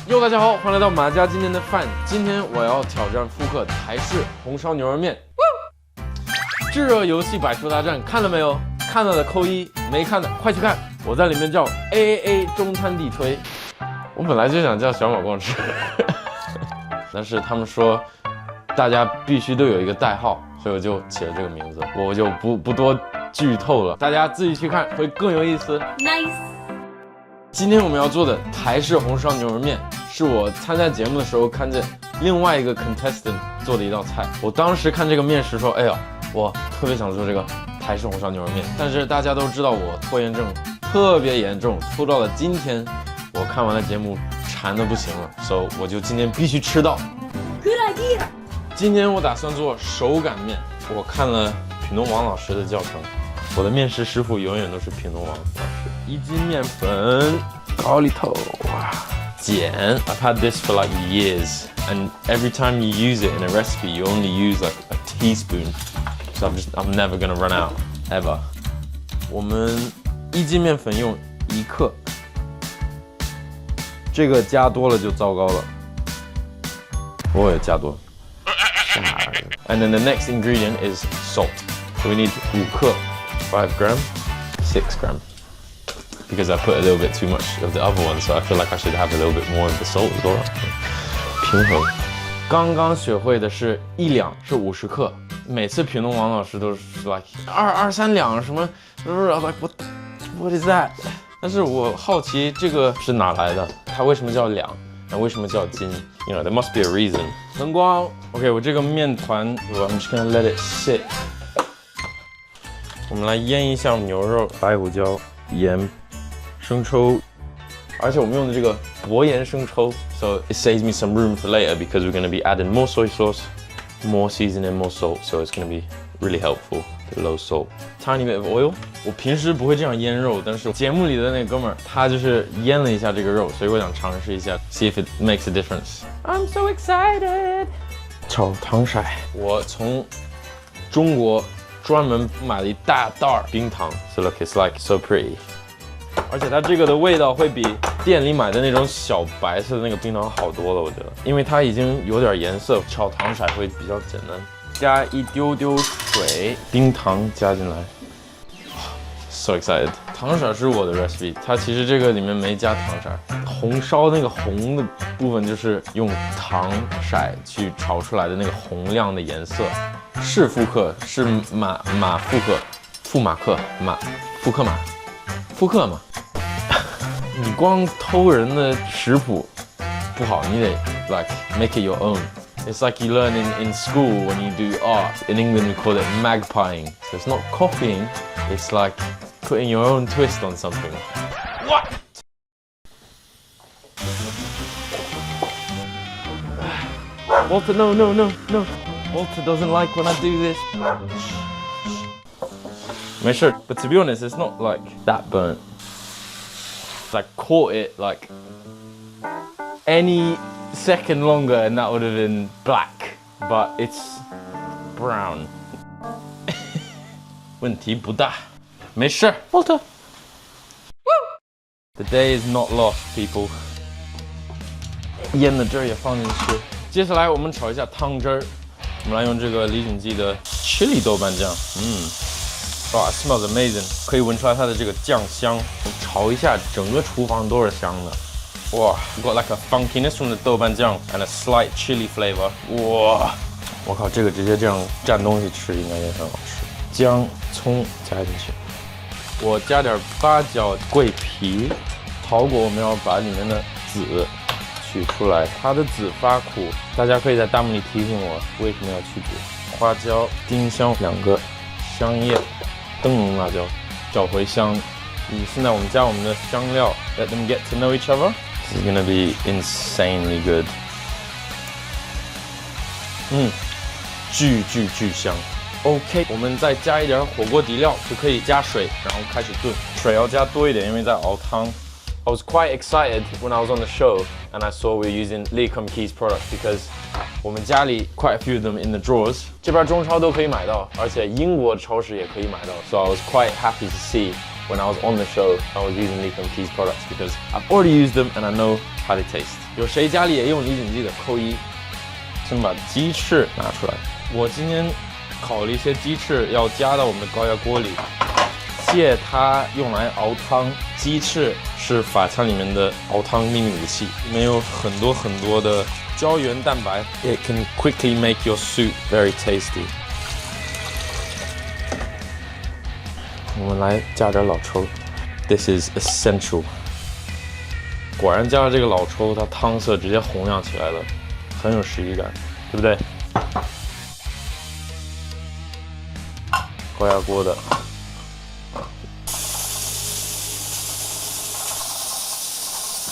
哟，大家好，欢迎来到马家今天的饭。今天我要挑战复刻台式红烧牛肉面。炙热游戏百厨大战看了没有？看了的扣1，没看的快去看。我在里面叫 AAA 中餐地推。我本来就想叫小马逛吃，但是他们说大家必须都有一个代号，所以我就起了这个名字。我就不多剧透了，大家自己去看会更有意思。Nice。今天我们要做的台式红烧牛肉面，是我参加节目的时候看见另外一个 contestant 做的一道菜。我当时看这个面食说，哎呀，我特别想做这个台式红烧牛肉面，但是大家都知道我拖延症特别严重，拖到了今天，我看完了节目馋得不行了，所以我就今天必须吃到。Good idea。今天我打算做手擀面，我看了品农王老师的教程，我的面食师傅永远都是品农王老师。1斤面粉，高丽头，碱。I've had this for like years, and every time you use it in a recipe, you only use like a teaspoon. So I'm never gonna run out ever. 我们1斤面粉用1克，这个加多了就糟糕了。我也加多了。And then the next ingredient is salt. So we need 5克，5 gram, 6 gram. Because I put a little bit too much of the other one, so I feel like I should have a little bit more of the salt as well. 平衡。刚刚学会的是1两是50克，每次品农王老师都是 like 2-3两什么，I was like what is that？ 但是我好奇这个是哪来的？它为什么叫两？那为什么叫斤 ？You know, there must be a reason. 灯光 ，OK， 我这个面团，I'm just gonna let it sit. 我们来腌一下牛肉，白胡椒、盐。生抽，而且我们用的这个薄盐生抽 ，so it saves me some room for later because we're going to be adding more soy sauce, more seasoning, more salt, so it's going to be really helpful. The low salt, tiny bit of oil. 我平时不会这样腌肉，但是节目里的那哥们儿他就是腌了一下这个肉，所以我想尝试一下 ，see if it makes a difference. I'm so excited. 炒糖色，我从中国专门买了一大袋冰糖 ，so look, it's like so pretty. 而且它这个的味道会比店里买的那种小白色的那个冰糖好多了，我觉得，因为它已经有点颜色，炒糖色会比较简单。加一丢丢水，冰糖加进来。So excited！ 糖色是我的 recipe， 它其实这个里面没加糖色，红烧那个红的部分就是用糖色去炒出来的那个红亮的颜色。是复刻，是马复刻，复马克马复刻马。复刻嘛，你光偷人的食谱不好，你得 like make it your own. It's like you learn in school when you do art. In England we call it magpieing. So it's not copying, it's like putting your own twist on something. What? Walter, no. Walter doesn't like when I do this. 没事 but to be honest, it's not like that burnt. I caught it like any second longer and that would have been black, but it's brown. 问题不大，没事 Walter. The day is not lost, people. 腌的汁儿也放进去。接下来我们炒一下汤汁儿，我们来用这个李锦记的 chili 豆瓣酱，哇 ，it smells amazing， 可以闻出来它的这个酱香。炒一下，整个厨房都是香的。哇 ，got like a funkiness from the 豆瓣酱 and a slight chili flavor。哇，我靠，这个直接这样蘸东西吃应该也很好吃。姜、葱加进去，我加点八角、桂皮、桃果，我们要把里面的籽取出来，它的籽发苦，大家可以在弹幕里提醒我为什么要去籽。花椒、丁香2个，香叶。灯笼辣椒，找回香。现在我们加我们的香料 ，let them get to know each other. This is gonna be insanely good. 巨香。OK， 我们再加一点火锅底料，就可以加水，然后开始炖。水要加多一点，因为在熬汤。I was quite excited when I was on the show and I saw we were using Lee Kum Kee's products because 我们家里 quite a few of them in the drawers， 这边中超都可以买到，而且英国超市也可以买到。So I was quite happy to see when I was on the show I was using Lee Kum Kee's products because I've already used them and I know how they taste. 有谁家里也用李锦记的扣一。先把鸡翅拿出来。我今天烤了一些鸡翅，要加到我们的高压锅里，借它用来熬汤。鸡翅是法餐里面的熬汤秘密武器，里面有很多的胶原蛋白 ，it can quickly make your soup very tasty。我们来加点老抽 ，this is essential。果然加了这个老抽，它汤色直接红亮起来了。很有食欲感，对不对？高压锅的，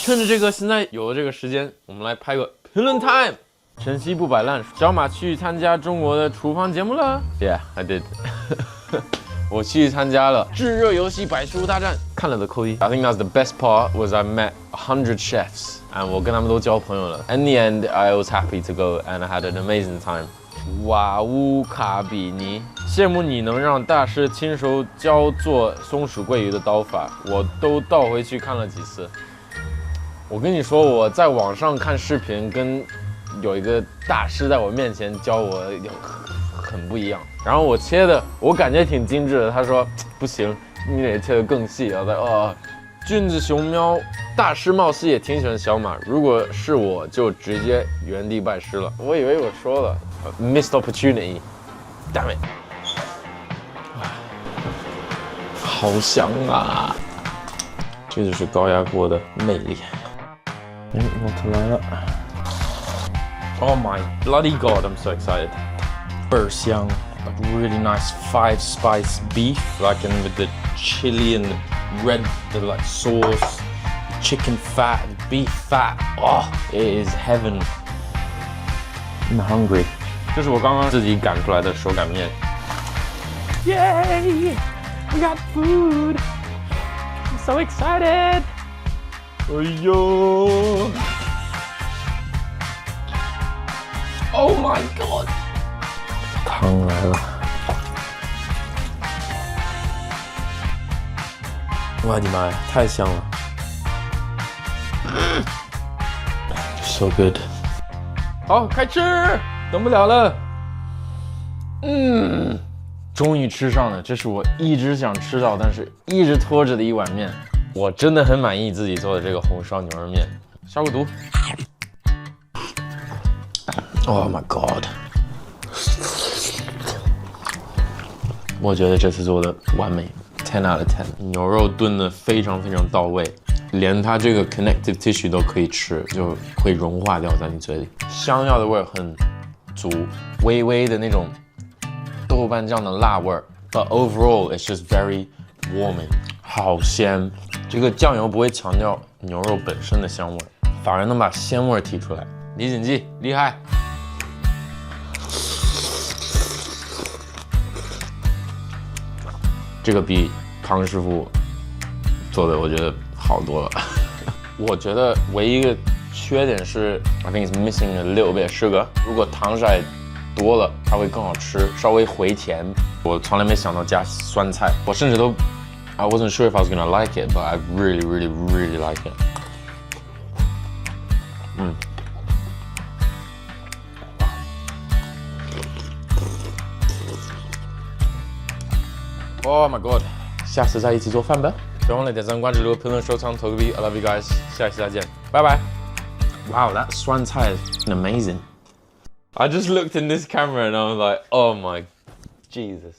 趁着这个现在有了这个时间，我们来拍个评论 time。晨曦不摆烂，小马去参加中国的厨房节目了。Yeah, I did 。我去参加了炙热游戏百食物大战，看了的扣一。I think that's the best part was I met 100 chefs， and 我跟他们都交朋友了。In the end, I was happy to go and I had an amazing time。瓦乌卡比尼，羡慕你能让大师亲手教做松鼠桂鱼的刀法，我都倒回去看了几次。我跟你说，我在网上看视频，跟有一个大师在我面前教我很不一样。然后我切的，我感觉挺精致的。他说不行，你得切得更细。我在俊子熊喵大师貌似也挺喜欢小马，如果是我就直接原地拜师了。我以为我说了，missed opportunity，damn it， 好香啊！这就是高压锅的魅力。我来了 ！Oh my bloody god, I'm so excited！ 倍儿香。Like really nice 5-spice beef, like and with the chili and the red, the like sauce, chicken fat, beef fat. Oh, it is heaven. I'm hungry. 这是我刚刚自己擀出来的手擀面。Yay! We got food. I'm so excited. 哎呦 ！Oh my god! 汤来了！我的妈呀，太香了 ！So good。好，开吃，等不了了。终于吃上了，这是我一直想吃到，但是一直拖着的一碗面。我真的很满意自己做的这个红烧牛肉面。消个毒。Oh my god！我觉得这次做的完美，10 out of 10。牛肉炖的非常到位，连它这个 connective tissue 都可以吃，就会融化掉在你嘴里。香料的味儿很足，微微的那种豆瓣酱的辣味儿。But overall, it's just very warming， 好鲜。这个酱油不会强调牛肉本身的香味，反而能把鲜味提出来。李锦记厉害。这个比汤师傅做的，我觉得好多了。我觉得唯一一个缺点是 ，I think it's missing a little bit of sugar。如果糖色多了，它会更好吃，稍微回甜。我从来没想到加酸菜，我甚至都 I wasn't sure if I was gonna like it, but I really like it。Oh my god！ 下次再一起做饭吧！别忘了点赞、关注、留评论、收藏、投个币。I love you guys！ 下期再见，拜拜。Wow, that 酸菜 is amazing. I just looked in this camera and I was like, oh my Jesus！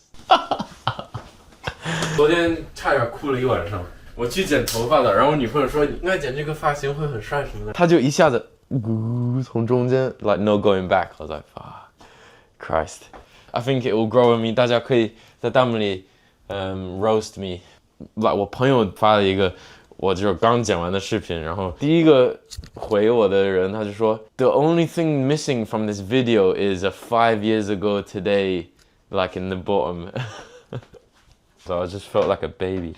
昨天差点哭了一晚上。我去剪头发了，然后我女朋友说你应该剪这个发型会很帅什么的，她就一下子从中间 like no going back。I was like, fuck Christ! I think it will grow on me。大家可以在弹幕里roast me。我朋友发了一个我就是刚剪完的视频，然后第一个回我的人他就说 The only thing missing from this video is a 5 years ago today like in the bottom。So I just felt like a baby.